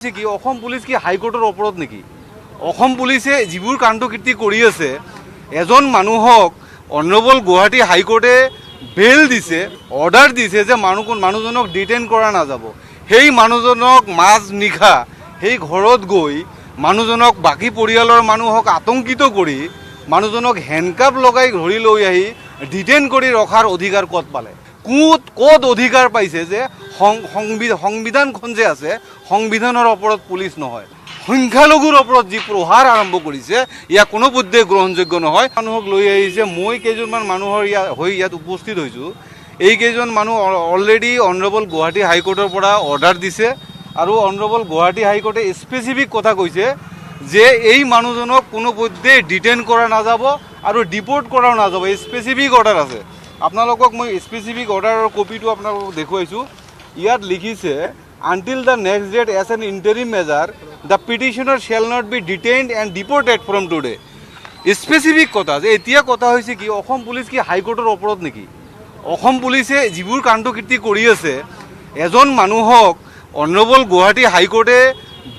কি অসম পুলিচ কি হাইকোৰ্টেৰ অপৰাধ নাকি? অসম পুলিচে যিবোৰ কাণ্ডকীৰ্তি কৰি আছে, এজন মানুহক অনাৰেবল গুৱাহাটী হাইকোৰ্টে বেল দিছে, অৰ্ডাৰ দিছে যে মানুহজনক ডিটেইন কৰা নাযাব। সেই মানুহজনক মাজ নিশা সেই ঘৰত গৈ মানুহজনক বাকী পৰিয়ালৰ মানুহক আতংকিত কৰি মানুহজনক হেণ্ডকাপ লগাই ধৰি লৈ আহি ডিটেইন কৰি ৰখাৰ অধিকাৰ ক'ত পালে? ক'ত অধিকাৰ পাইছে যে সংবিধানখন যে আছে, সংবিধানৰ ওপৰত পুলিচ নহয়, সংখ্যালঘুৰ ওপৰত যি প্ৰহাৰ আৰম্ভ কৰিছে, ইয়াক কোনোপধ্যে গ্ৰহণযোগ্য নহয়। মানুহক লৈ আহিছে, মই কেইজনমান মানুহৰ ইয়াত উপস্থিত হৈছোঁ। এইকেইজন মানুহ অলৰেডি অনাৰেবল গুৱাহাটী হাইকোৰ্টৰ পৰা অৰ্ডাৰ দিছে আৰু অনাৰেবল গুৱাহাটী হাইকোৰ্টে স্পেচিফিক কথা কৈছে যে এই মানুহজনক কোনোপধ্যে ডিটেইন কৰা নাযাব আৰু ডিপোৰ্ট কৰাও নাযাব। স্পেচিফিক অৰ্ডাৰ আছে। আপোনালোকক মই স্পেচিফিক অৰ্ডাৰৰ কপিটো আপোনালোকক দেখুৱাইছোঁ। ইয়াত লিখিছে, until the next date as an interim measure, the petitioner shall not be detained and deported from today. Specific কথা যে এতিয়া কথা হৈছে কি অসম পুলিচ কি হাইকোৰ্টৰ অপৰাধ নেকি? অসম পুলিচে যিবোৰ কাণ্ডকীৰ্তি কৰি আছে, এজন মানুহক অনাৰেবল গুৱাহাটী হাইকোৰ্টে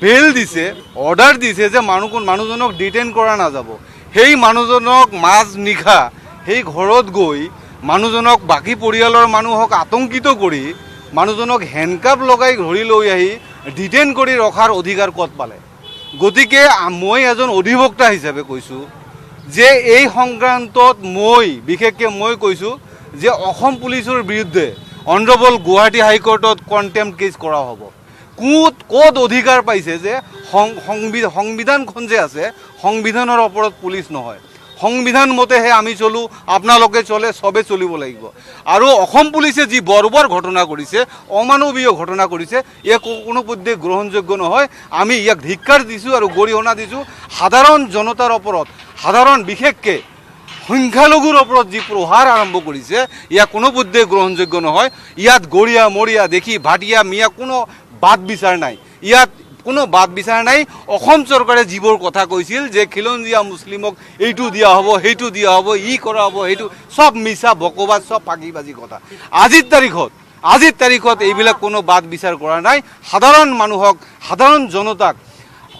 বেল দিছে, অৰ্ডাৰ দিছে যে মানুহজনক ডিটেইন কৰা নাযাব। সেই মানুহজনক মাজ নিশা সেই ঘৰত গৈ মানুহজনক বাকী পৰিয়ালৰ মানুহক আতংকিত কৰি মানুহজনক হেণ্ডকাপ লগাই ধৰি লৈ আহি ডিটেইন কৰি ৰখাৰ অধিকাৰ ক'ত পালে? গতিকে মই এজন অধিবক্তা হিচাপে কৈছোঁ যে এই সংক্ৰান্তত বিশেষকৈ মই কৈছোঁ যে অসম পুলিচৰ বিৰুদ্ধে অনাৰেবল গুৱাহাটী হাইকোৰ্টত কণ্টেম্প্ট কেছ কৰা হ'ব। ক'ত অধিকাৰ পাইছে যে সংবিধানখন যে আছে, সংবিধানৰ ওপৰত পুলিচ নহয়, সংবিধান মতেহে আমি চলোঁ, আপোনালোকে চলে, চবে চলিব লাগিব। আৰু অসম পুলিচে যি বৰ্বৰ ঘটনা কৰিছে, অমানৱীয় ঘটনা কৰিছে, ইয়াক কোনোপধ্যে গ্ৰহণযোগ্য নহয়। আমি ইয়াক ধিক্কাৰ দিছোঁ আৰু গৰিহণা দিছোঁ। সাধাৰণ জনতাৰ ওপৰত, বিশেষকৈ সংখ্যালঘুৰ ওপৰত যি প্ৰহাৰ আৰম্ভ কৰিছে, ইয়াক কোনোপধ্যে গ্ৰহণযোগ্য নহয়। ইয়াত গৰীয়া মৰীয়া দেখি ভাটিয়া মিয়া কোনো বাদ বিচাৰ নাই। ইয়াত কোনো বাদ বিচাৰ নাই। অসম চৰকাৰে যিবোৰ কথা কৈছিল যে খিলঞ্জীয়া মুছলিমক এইটো দিয়া হ'ব, সেইটো দিয়া হ'ব, ই কৰা হ'ব, সেইটো চব মিছা বকবাদ, চব পাগিবাজি কথা। আজিৰ তাৰিখত এইবিলাক কোনো বাদ বিচাৰ কৰা নাই। সাধাৰণ মানুহক, সাধাৰণ জনতাক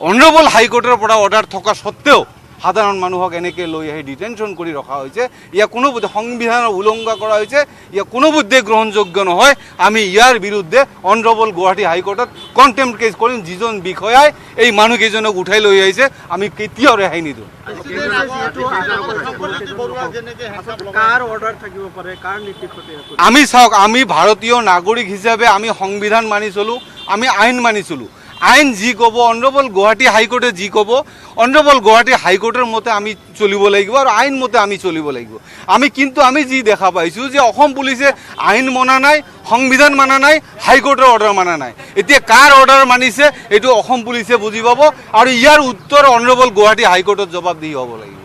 অনাৰেবল হাইকোৰ্টৰ পৰা অৰ্ডাৰ থকা স্বত্তেও সাধাৰণ মানুহক এনেকৈ লৈ আহি ডিটেনশ্যন কৰি ৰখা হৈছে। ইয়াক কোনোপধ্যে সংবিধানৰ উলংঘা কৰা হৈছে। ইয়াক কোনোপধ্যে গ্ৰহণযোগ্য নহয়। আমি ইয়াৰ বিৰুদ্ধে অনাৰেবল গুৱাহাটী হাইকোৰ্টত কণ্টেম্প্ট কেছ কৰিম। যিজন বিষয়াই এই মানুহকেইজনক উঠাই লৈ আহিছে, আমি কেতিয়াও ৰেহাই নিদিওঁ। আমি চাওক, আমি ভাৰতীয় নাগৰিক হিচাপে আমি সংবিধান মানি চলোঁ, আমি আইন মানি চলোঁ। আইন যি ক'ব, অনাৰেবল গুৱাহাটী হাইকোৰ্টে যি ক'ব, অনাৰেবল গুৱাহাটী হাইকোৰ্টৰ মতে আমি চলিব লাগিব আৰু আইন মতে আমি চলিব লাগিব। কিন্তু আমি যি দেখা পাইছোঁ যে অসম পুলিচে আইন মনা নাই, সংবিধান মানা নাই, হাইকোৰ্টৰ অৰ্ডাৰ মানা নাই। এতিয়া কাৰ অৰ্ডাৰ মানিছে এইটো অসম পুলিচে বুজি পাব আৰু ইয়াৰ উত্তৰ অনাৰেবল গুৱাহাটী হাইকোৰ্টত জবাবদিহি হ'ব লাগিব।